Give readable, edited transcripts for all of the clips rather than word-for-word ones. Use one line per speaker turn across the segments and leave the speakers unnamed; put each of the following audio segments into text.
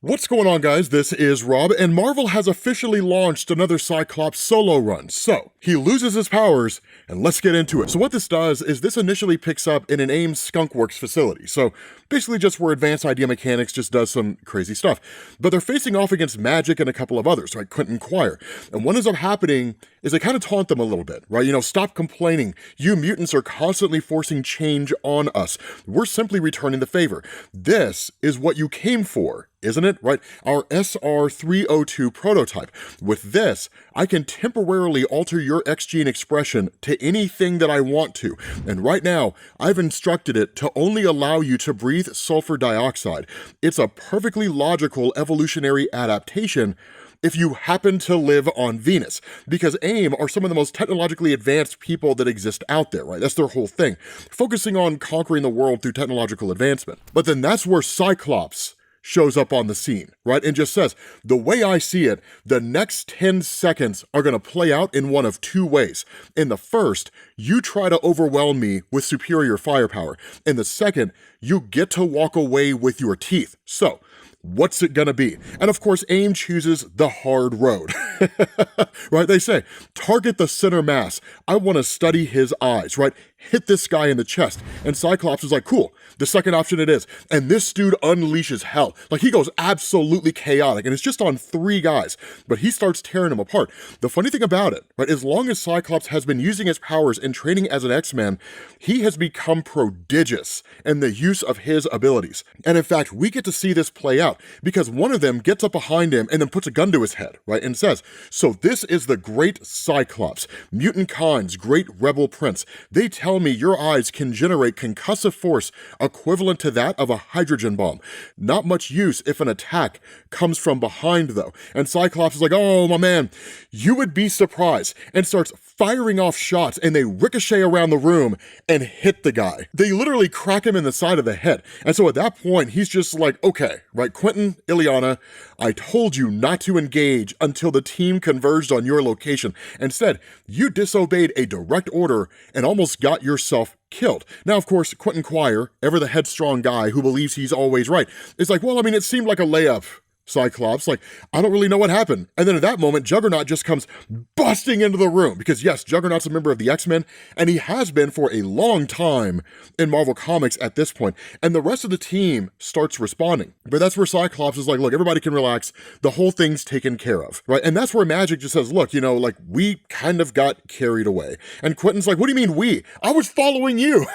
What's going on, guys? This is Rob, and Marvel has officially launched another Cyclops solo run. So, he loses his powers, and let's get into it. So what this does is this initially picks up in an AIM Skunkworks facility. So, basically just where Advanced Idea Mechanics just does some crazy stuff. But they're facing off against Magic and a couple of others, right? Quinjet Choir. And what ends up happening is they kind of taunt them a little bit, right? Stop complaining. You mutants are constantly forcing change on us. We're simply returning the favor. This is what you came for, isn't it? Right? Our SR302 prototype. With this, I can temporarily alter your X gene expression to anything that I want to. And right now, I've instructed it to only allow you to breathe sulfur dioxide. It's a perfectly logical evolutionary adaptation if you happen to live on Venus, because AIM are some of the most technologically advanced people that exist out there, right? That's their whole thing, focusing on conquering the world through technological advancement. But then that's where Cyclops shows up on the scene, right? And just says, the way I see it, the next 10 seconds are gonna play out in one of two ways. In the first, you try to overwhelm me with superior firepower. In the second, you get to walk away with your teeth. So, what's it gonna be? And of course, AIM chooses the hard road, right? They say, target the center mass. I wanna study his eyes, right? Hit this guy in the chest. And Cyclops is like, cool, the second option it is. And this dude unleashes hell. Like, he goes absolutely chaotic, and it's just on 3 guys, but he starts tearing them apart. The funny thing about it, right, as long as Cyclops has been using his powers and training as an X-Men, he has become prodigious in the use of his abilities. And in fact, we get to see this play out, because one of them gets up behind him and then puts a gun to his head, right, and says, so this is the great Cyclops, mutant Khan's great rebel prince. They tell me your eyes can generate concussive force equivalent to that of a hydrogen bomb. Not much use if an attack comes from behind, though. And Cyclops is like, oh, my man, you would be surprised, and starts firing off shots, and they ricochet around the room and hit the guy. They literally crack him in the side of the head. And so at that point, he's just like, okay, right, Quentin, Ileana, I told you not to engage until the team converged on your location. Instead, you disobeyed a direct order and almost got yourself killed. Now, of course, Quinjet Choir, ever the headstrong guy who believes he's always right, is like, well, I mean, it seemed like a layup, Cyclops, like, I don't really know what happened. And then at that moment, Juggernaut just comes busting into the room, because yes, Juggernaut's a member of the X-Men, and he has been for a long time in Marvel Comics at this point, and the rest of the team starts responding. But that's where Cyclops is like, look, everybody can relax, the whole thing's taken care of, right? And that's where Magic just says, look, like, we kind of got carried away. And Quentin's like, what do you mean we? I was following you,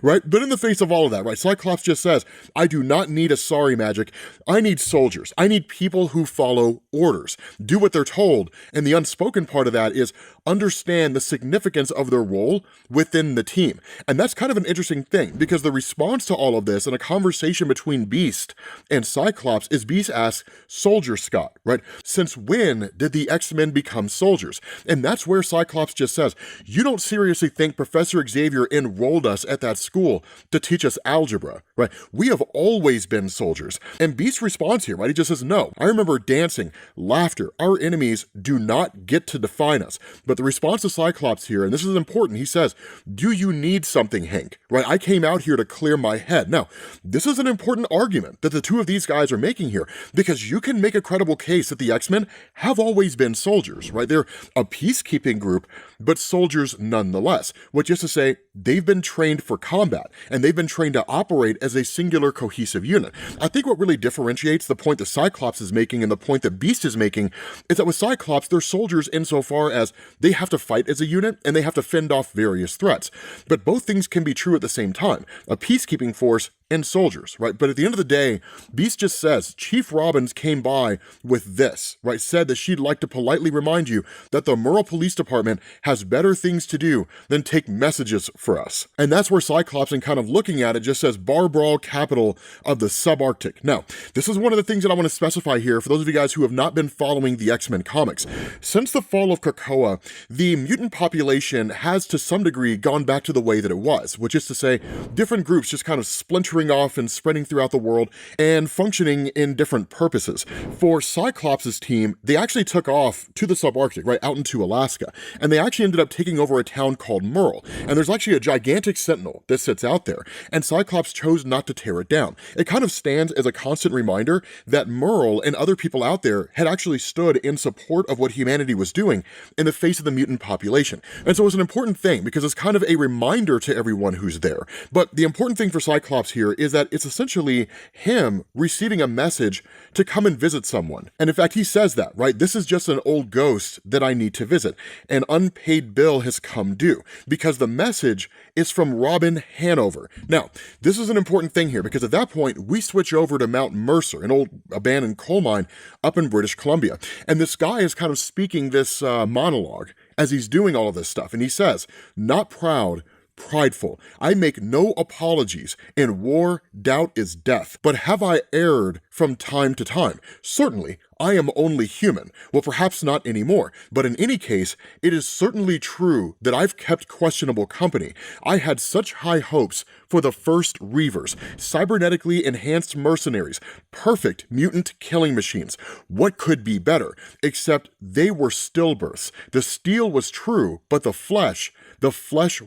right? But in the face of all of that, right, Cyclops just says, I do not need a sorry, Magic. I need soldiers. I need people who follow orders, do what they're told. And the unspoken part of that is understand the significance of their role within the team. And that's kind of an interesting thing, because the response to all of this in a conversation between Beast and Cyclops is Beast asks, Soldier Scott, right? Since when did the X-Men become soldiers? And that's where Cyclops just says, you don't seriously think Professor Xavier enrolled us at that school to teach us algebra, right? We have always been soldiers. And Beast's response here, right? He just says, no, I remember dancing, laughter. Our enemies do not get to define us. But the response to Cyclops here, and this is important, he says, do you need something, Hank? Right? I came out here to clear my head. Now, this is an important argument that the two of these guys are making here, because you can make a credible case that the X-Men have always been soldiers, right? They're a peacekeeping group, but soldiers nonetheless, which is to say, they've been trained for combat, and they've been trained to operate as a singular cohesive unit. I think what really differentiates the point that Cyclops is making and the point that Beast is making is that with Cyclops, they're soldiers insofar as they have to fight as a unit and they have to fend off various threats. But both things can be true at the same time. A peacekeeping force and soldiers, right? But at the end of the day, Beast just says, Chief Robbins came by with this, right? Said that she'd like to politely remind you that the Merle Police Department has better things to do than take messages for us. And that's where Cyclops, and kind of looking at it, just says Bar Brawl, capital of the subarctic. Now, this is one of the things that I want to specify here for those of you guys who have not been following the X-Men comics. Since the fall of Krakoa, the mutant population has to some degree gone back to the way that it was, which is to say, different groups just kind of splintering filtering off and spreading throughout the world and functioning in different purposes. For Cyclops' team, they actually took off to the subarctic, right, out into Alaska, and they actually ended up taking over a town called Merle, and there's actually a gigantic sentinel that sits out there, and Cyclops chose not to tear it down. It kind of stands as a constant reminder that Merle and other people out there had actually stood in support of what humanity was doing in the face of the mutant population. And so it's an important thing because it's kind of a reminder to everyone who's there. But the important thing for Cyclops here is that it's essentially him receiving a message to come and visit someone. And in fact, he says that, right? This is just an old ghost that I need to visit. An unpaid bill has come due because the message is from Robin Hanover. Now, this is an important thing here because at that point, we switch over to Mount Mercer, an old abandoned coal mine up in British Columbia. And this guy is kind of speaking this monologue as he's doing all of this stuff. And he says, "Not proud, prideful. I make no apologies. In war, doubt is death. But have I erred from time to time? Certainly, I am only human. Well, perhaps not anymore, but in any case, it is certainly true that I've kept questionable company. I had such high hopes for the first Reavers, cybernetically enhanced mercenaries, perfect mutant killing machines. What could be better? Except they were stillbirths. The steel was true, but the flesh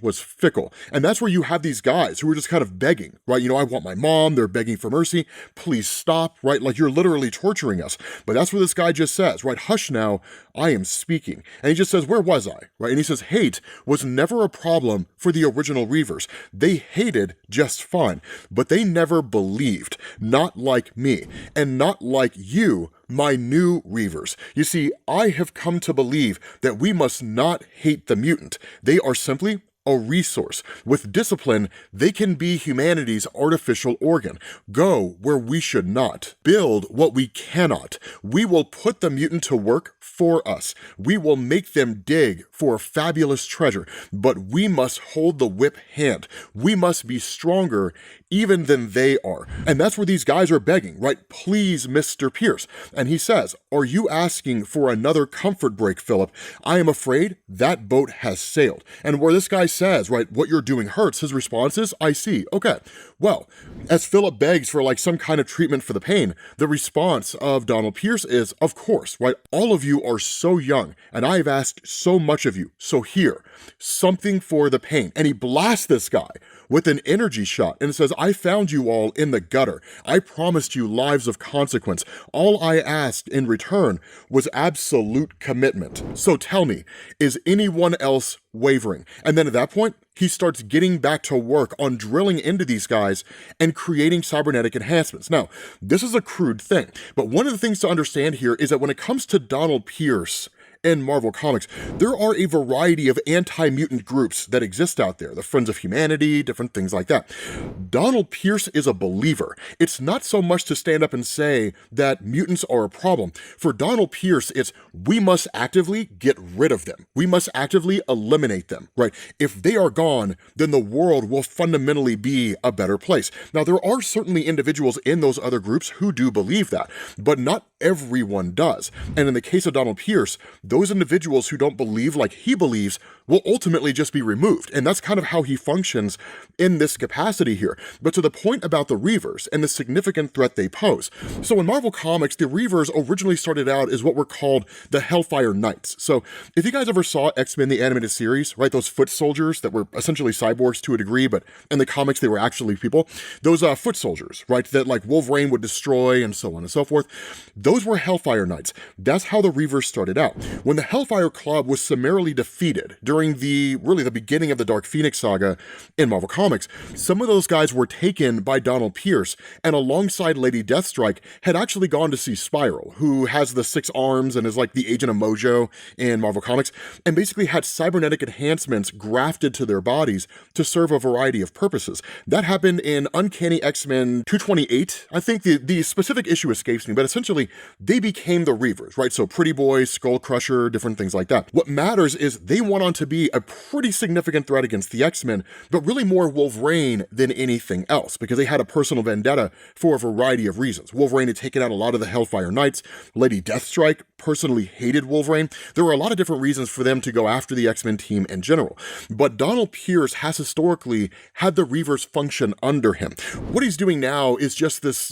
was fickle." And that's where you have these guys who are just kind of begging, right? You know, I want my mom, they're begging for mercy, please stop, right? Like you're literally torturing us. But that's what this guy just says, right? "Hush now, I am speaking." And he just says, "Where was I?" Right? And he says, "Hate was never a problem for the original Reavers. They hated just fine, but they never believed, not like me, and not like you, my new Reavers. You see, I have come to believe that we must not hate the mutant. They are simply a resource. With discipline, they can be humanity's artificial organ. Go where we should not. Build what we cannot. We will put the mutant to work for us. We will make them dig for a fabulous treasure, but we must hold the whip hand. We must be stronger even than they are." And that's where these guys are begging, right? "Please, Mr. Pierce." And he says, "Are you asking for another comfort break, Philip? I am afraid that boat has sailed." And where this guy says, right, "What you're doing hurts," his response is, "I see. Okay." Well, as Philip begs for like some kind of treatment for the pain, the response of Donald Pierce is, "Of course, right? All of you are so young, and I've asked so much of you. So here, something for the pain." And he blasts this guy with an energy shot and says, "I found you all in the gutter. I promised you lives of consequence. All I asked in return was absolute commitment. So tell me, is anyone else wavering?" And then at that point, he starts getting back to work on drilling into these guys and creating cybernetic enhancements. Now, this is a crude thing, but one of the things to understand here is that when it comes to Donald Pierce in Marvel Comics, there are a variety of anti-mutant groups that exist out there, the Friends of Humanity, different things like that. Donald Pierce is a believer. It's not so much to stand up and say that mutants are a problem. For Donald Pierce, it's we must actively get rid of them. We must actively eliminate them, right? If they are gone, then the world will fundamentally be a better place. Now, there are certainly individuals in those other groups who do believe that, but not everyone does. And in the case of Donald Pierce, those individuals who don't believe like he believes will ultimately just be removed. And that's kind of how he functions in this capacity here. But to the point about the Reavers and the significant threat they pose. So in Marvel Comics, the Reavers originally started out as what were called the Hellfire Knights. So if you guys ever saw X-Men the Animated Series, right, those foot soldiers that were essentially cyborgs to a degree, but in the comics they were actually people, those foot soldiers, right, that like Wolverine would destroy and so on and so forth, those were Hellfire Knights. That's how the Reavers started out. When the Hellfire Club was summarily defeated during the beginning of the Dark Phoenix saga in Marvel Comics, some of those guys were taken by Donald Pierce, and alongside Lady Deathstrike had actually gone to see Spiral, who has the 6 arms and is like the Agent of Mojo in Marvel Comics, and basically had cybernetic enhancements grafted to their bodies to serve a variety of purposes. That happened in Uncanny X-Men 228. I think the specific issue escapes me, but essentially they became the Reavers, right? So Pretty Boy, Skull Crusher, different things like that. What matters is they went on to be a pretty significant threat against the X-Men, but really more Wolverine than anything else, because they had a personal vendetta for a variety of reasons. Wolverine had taken out a lot of the Hellfire Knights. Lady Deathstrike personally hated Wolverine. There were a lot of different reasons for them to go after the X-Men team in general. But Donald Pierce has historically had the Reavers function under him. What he's doing now is just this,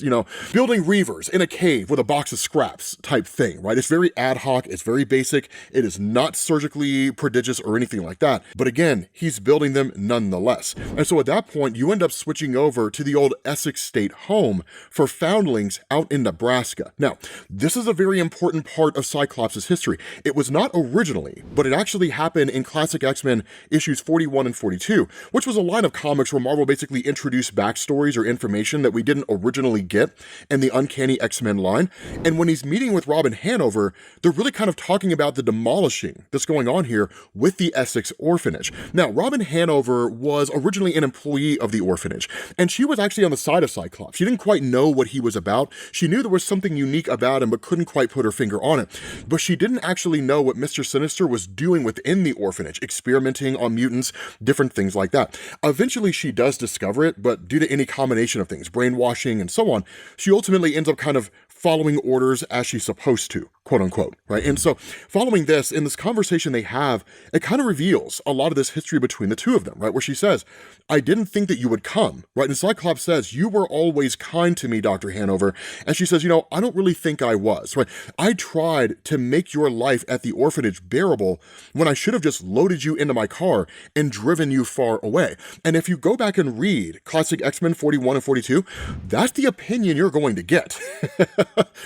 building Reavers in a cave with a box of scraps type thing, right? It's very ad hoc, it's very basic, it is not surgically prodigious or anything like that. But again, he's building them nonetheless. And so at that point, you end up switching over to the old Essex State home for foundlings out in Nebraska. Now, this is a very important part of Cyclops' history. It was not originally, but it actually happened in Classic X-Men issues 41 and 42, which was a line of comics where Marvel basically introduced backstories or information that we didn't originally get in the Uncanny X-Men line. And when he's meeting with Robin Hanover, they're really kind of talking about the demolishing that's going on here with the Essex orphanage. Now, Robin Hanover was originally an employee of the orphanage, and she was actually on the side of Cyclops. She didn't quite know what he was about. She knew there was something unique about him, but couldn't quite put her finger on it. But she didn't actually know what Mr. Sinister was doing within the orphanage, experimenting on mutants, different things like that. Eventually, she does discover it, but due to any combination of things, brainwashing and so on, she ultimately ends up kind of following orders as she's supposed to, quote unquote, right? And so following this, in this conversation they have, it kind of reveals a lot of this history between the two of them, right? Where she says, I didn't think that you would come, right? And Cyclops says, you were always kind to me, Dr. Hanover. And she says, I don't really think I was, right? I tried to make your life at the orphanage bearable when I should have just loaded you into my car and driven you far away. And if you go back and read Classic X-Men 41 and 42, that's the opinion you're going to get.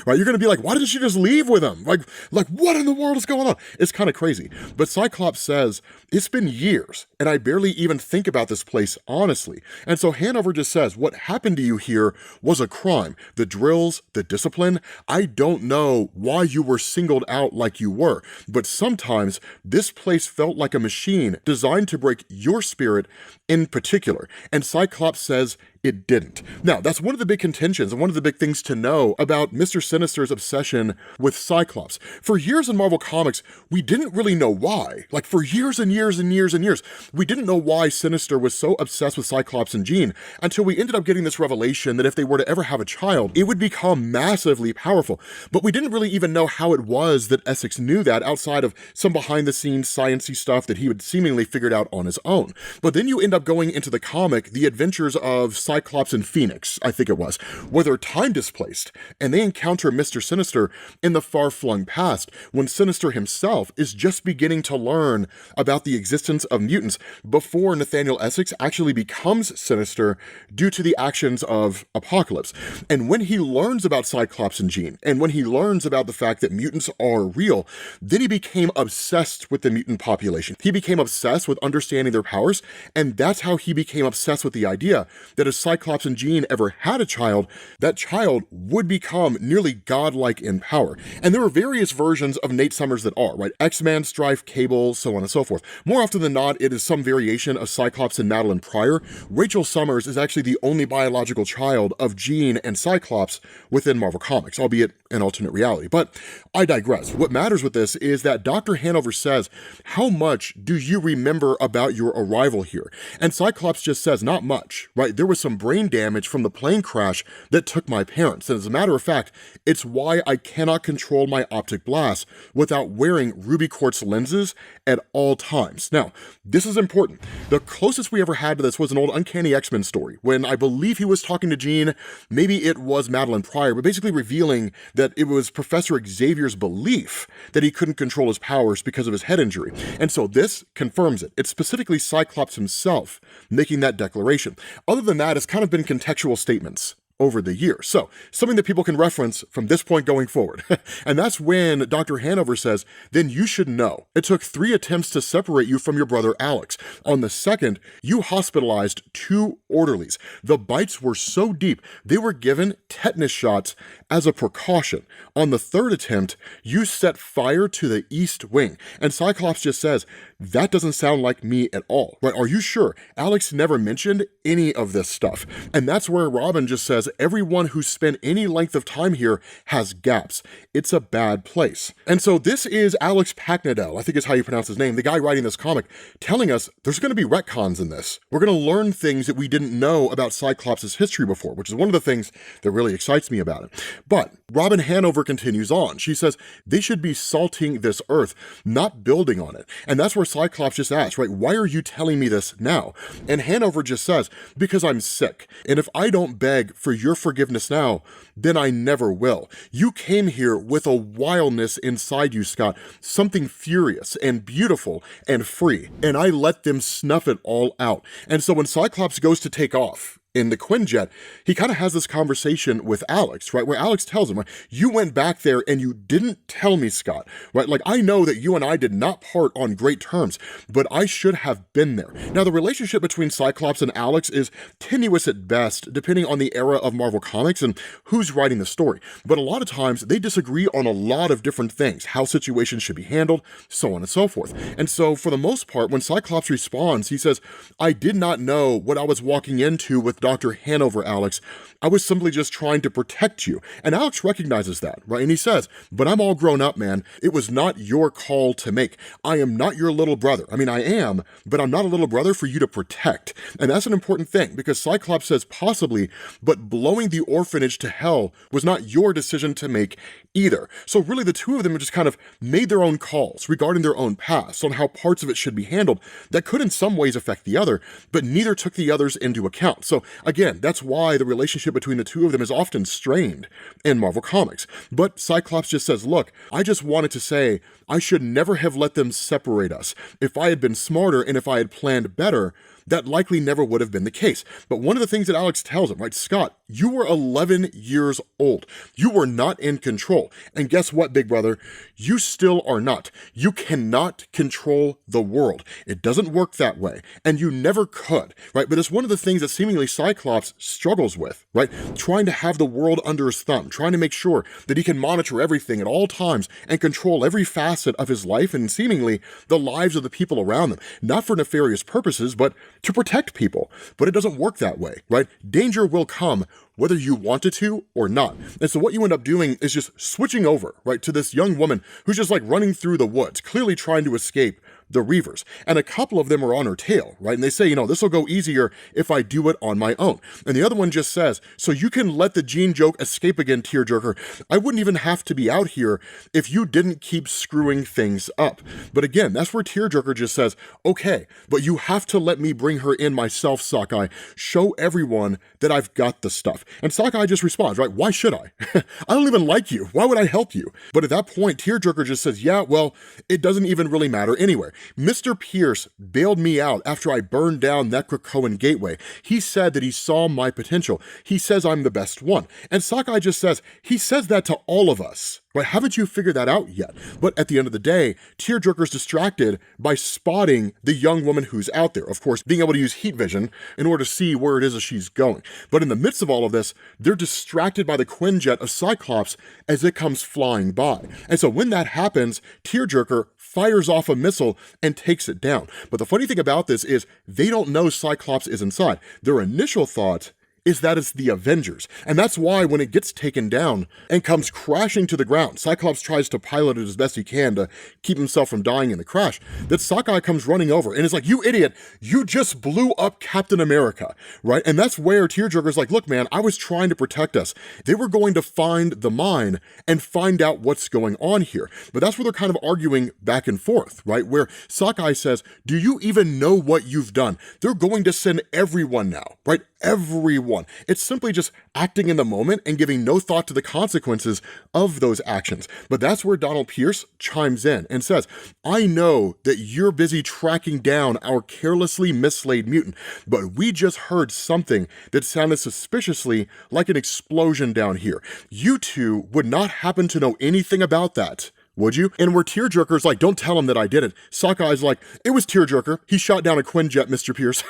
Right? You're going to be like, why didn't she just leave with him? Like what in the world is going on? It's kind of crazy. But Cyclops says, it's been years, and I barely even think about this place honestly. And so Hanover just says, what happened to you here was a crime. The drills, the discipline, I don't know why you were singled out like you were, but sometimes this place felt like a machine designed to break your spirit in particular. And Cyclops says, it didn't. Now, that's one of the big contentions and one of the big things to know about Mr. Sinister's obsession with Cyclops. For years in Marvel Comics, we didn't really know why. Like for years and years and years and years, we didn't know why Sinister was so obsessed with Cyclops and Jean until we ended up getting this revelation that if they were to ever have a child, it would become massively powerful. But we didn't really even know how it was that Essex knew that outside of some behind-the-scenes sciencey stuff that he had seemingly figured out on his own. But then you end up going into the comic, The Adventures of Cyclops and Phoenix, I think it was, where they're time displaced, and they encounter Mr. Sinister in the far-flung past, when Sinister himself is just beginning to learn about the existence of mutants before Nathaniel Essex actually becomes Sinister due to the actions of Apocalypse. And when he learns about Cyclops and Jean, and when he learns about the fact that mutants are real, then he became obsessed with the mutant population. He became obsessed with understanding their powers, and that's how he became obsessed with the idea that if Cyclops and Jean ever had a child, that child would become nearly godlike in power. And there are various versions of Nate Summers that are, right? X-Man, Strife, Cable, so on and so forth. More often than not, it is some variation of Cyclops and Madeline Pryor. Rachel Summers is actually the only biological child of Jean and Cyclops within Marvel Comics, albeit an alternate reality. But I digress. What matters with this is that Dr. Hanover says, how much do you remember about your arrival here? And Cyclops just says, not much, right? There was some brain damage from the plane crash that took my parents. And as a matter of fact, it's why I cannot control my optic blast without wearing ruby quartz lenses at all times. Now, this is important. The closest we ever had to this was an old Uncanny X-Men story when I believe he was talking to Jean, maybe it was Madeline Pryor, but basically revealing that it was Professor Xavier's belief that he couldn't control his powers because of his head injury. And so this confirms it. It's specifically Cyclops himself making that declaration. Other than that, it's kind of been contextual statements over the years. So something that people can reference from this point going forward. And that's when Dr. Hanover says, then you should know. It took 3 attempts to separate you from your brother Alex. On the second, you hospitalized 2 orderlies. The bites were so deep, they were given tetanus shots as a precaution. On the 3rd attempt, you set fire to the East Wing. And Cyclops just says, that doesn't sound like me at all, right? Are you sure? Alex never mentioned any of this stuff. And that's where Robin just says, because everyone who spent any length of time here has gaps. It's a bad place. And so this is Alex Packnadel, I think is how you pronounce his name, the guy writing this comic, telling us there's going to be retcons in this. We're going to learn things that we didn't know about Cyclops' history before, which is one of the things that really excites me about it. But Robin Hanover continues on. She says they should be salting this earth, not building on it. And that's where Cyclops just asks, right, why are you telling me this now? And Hanover just says, because I'm sick. And if I don't beg for your forgiveness now, then I never will. You came here with a wildness inside you, Scott, something furious and beautiful and free. And I let them snuff it all out. And so when Cyclops goes to take off in the Quinjet, he kind of has this conversation with Alex, right? Where Alex tells him, right, you went back there and you didn't tell me, Scott, right? Like, I know that you and I did not part on great terms, but I should have been there. Now, the relationship between Cyclops and Alex is tenuous at best, depending on the era of Marvel Comics and who's writing the story. But a lot of times they disagree on a lot of different things, how situations should be handled, so on and so forth. And so for the most part, when Cyclops responds, he says, I did not know what I was walking into with Dr. Hanover, Alex. I was simply just trying to protect you. And Alex recognizes that, right? And he says, but I'm all grown up, man. It was not your call to make. I am not your little brother. I mean, I am, but I'm not a little brother for you to protect. And that's an important thing because Cyclops says possibly, but blowing the orphanage to hell was not your decision to make either. So really the two of them just kind of made their own calls regarding their own past on how parts of it should be handled that could in some ways affect the other, but neither took the others into account. So again, that's why the relationship between the two of them is often strained in Marvel Comics. But Cyclops just says, look, I just wanted to say I should never have let them separate us. If I had been smarter and if I had planned better, that likely never would have been the case. But one of the things that Alex tells him, right, Scott, you were 11 years old. You were not in control. And guess what, big brother? You still are not. You cannot control the world. It doesn't work that way. And you never could, right? But it's one of the things that seemingly Cyclops struggles with, right? Trying to have the world under his thumb, trying to make sure that he can monitor everything at all times and control every facet of his life and seemingly the lives of the people around them, not for nefarious purposes, but to protect people. But it doesn't work that way, right? Danger will come whether you want it to or not. And so what you end up doing is just switching over, right, to this young woman who's just like running through the woods, clearly trying to escape the Reavers. And a couple of them are on her tail, right? And they say, you know, this will go easier if I do it on my own. And the other one just says, so you can let the Jean joke escape again, tearjerker. I wouldn't even have to be out here if you didn't keep screwing things up. But again, that's where tearjerker just says, okay, but you have to let me bring her in myself, Sockeye. Show everyone that I've got the stuff. And Sockeye just responds, right? Why should I? I don't even like you. Why would I help you? But at that point, tearjerker just says, yeah, well, it doesn't even really matter anyway. Mr. Pierce bailed me out after I burned down that Krakoan gateway. He said that he saw my potential. He says I'm the best one. And Sockeye just says, he says that to all of us. Right? Haven't you figured that out yet? But at the end of the day, tearjerker's distracted by spotting the young woman who's out there. Of course, being able to use heat vision in order to see where it is that she's going. But in the midst of all of this, they're distracted by the Quinjet of Cyclops as it comes flying by. And so when that happens, tearjerker fires off a missile and takes it down. But the funny thing about this is they don't know Cyclops is inside. Their initial thought is that it's the Avengers. And that's why when it gets taken down and comes crashing to the ground, Cyclops tries to pilot it as best he can to keep himself from dying in the crash, that Sockeye comes running over and is like, you idiot, you just blew up Captain America, right? And that's where tearjerker's like, look, man, I was trying to protect us. They were going to find the mine and find out what's going on here. But that's where they're kind of arguing back and forth, right? Where Sockeye says, do you even know what you've done? They're going to send everyone now, right? Everyone. It's simply just acting in the moment and giving no thought to the consequences of those actions. But that's where Donald Pierce chimes in and says, I know that you're busy tracking down our carelessly mislaid mutant, but we just heard something that sounded suspiciously like an explosion down here. You two would not happen to know anything about that, would you? And where tearjerker's like, don't tell him that I did it. Sockeye's like, it was tearjerker. He shot down a Quinjet, Mr. Pierce.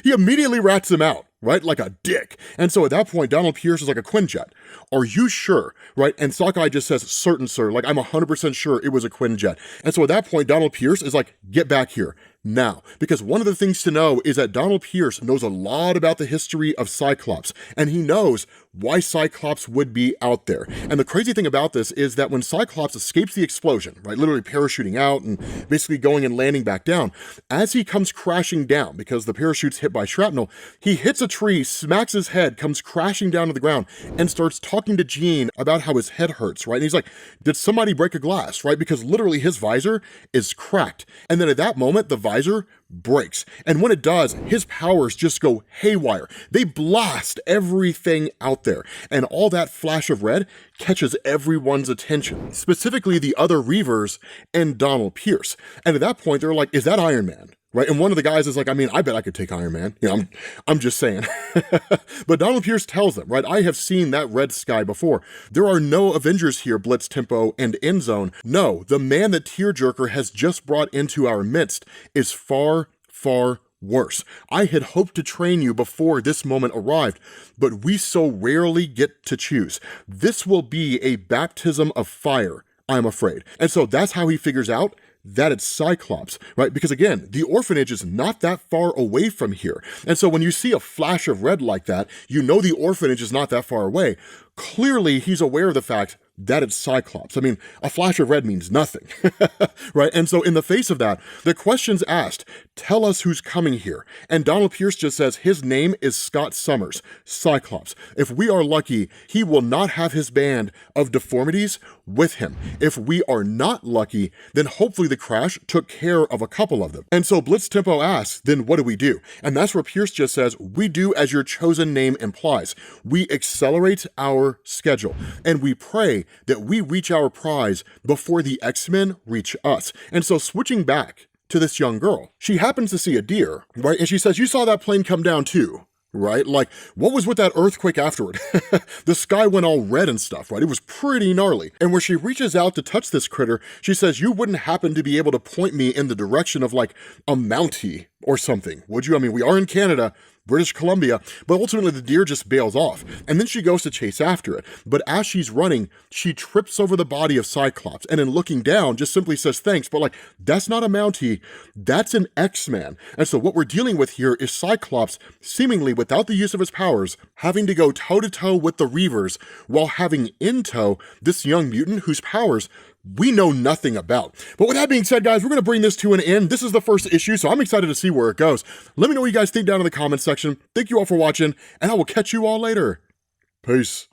He immediately rats him out, right? Like a dick. And so at that point, Donald Pierce is like, a Quinjet. Are you sure? Right? And Sockeye just says, certain, sir. Like, I'm 100% sure it was a Quinjet. And so at that point, Donald Pierce is like, get back here. now, because one of the things to know is that Donald Pierce knows a lot about the history of Cyclops, and he knows why Cyclops would be out there. And the crazy thing about this is that when Cyclops escapes the explosion, right, literally parachuting out and basically going and landing back down, as he comes crashing down, because the parachute's hit by shrapnel, he hits a tree, smacks his head, comes crashing down to the ground, and starts talking to Jean about how his head hurts, right? And he's like, did somebody break a glass, right? Because literally his visor is cracked. And then at that moment, the visor breaks. And when it does, his powers just go haywire. They blast everything out there. And all that flash of red catches everyone's attention, specifically the other Reavers and Donald Pierce. And at that point, they're like, is that Iron Man? Right? And one of the guys is like, I mean, I bet I could take Iron Man. You know, I'm just saying. But Donald Pierce tells them, right? I have seen that red sky before. There are no Avengers here, Blitz, Tempo, and Endzone. No, the man that Tearjerker has just brought into our midst is far, far worse. I had hoped to train you before this moment arrived, but we so rarely get to choose. This will be a baptism of fire, I'm afraid. And so that's how he figures out that it's Cyclops, right? Because again, the orphanage is not that far away from here. And so when you see a flash of red like that, you know the orphanage is not that far away. Clearly, he's aware of the fact that it's Cyclops. I mean, a flash of red means nothing, right? And so in the face of that, the question's asked, tell us who's coming here. And Donald Pierce just says his name is Scott Summers, Cyclops. If we are lucky, he will not have his band of deformities with him. If we are not lucky, then hopefully the crash took care of a couple of them. And so Blitz Tempo asks, then what do we do? And that's where Pierce just says, we do as your chosen name implies. We accelerate our schedule, and we pray that we reach our prize before the X-Men reach us. And so switching back to this young girl, she happens to see a deer, right? And she says, you saw that plane come down too, right? Like, what was with that earthquake afterward? The sky went all red and stuff, right? It was pretty gnarly. And where she reaches out to touch this critter, she says, you wouldn't happen to be able to point me in the direction of like a Mountie or something, would you? I mean, we are in Canada, British Columbia, but ultimately the deer just bails off. And then she goes to chase after it. But as she's running, she trips over the body of Cyclops. And in looking down, just simply says thanks, but like, that's not a Mountie, that's an X-Man. And so what we're dealing with here is Cyclops, seemingly without the use of his powers, having to go toe-to-toe with the Reavers, while having in tow this young mutant whose powers we know nothing about. But with that being said, guys, we're going to bring this to an end. This is the first issue, so I'm excited to see where it goes. Let me know what you guys think down in the comments section. Thank you all for watching, and I will catch you all later. Peace.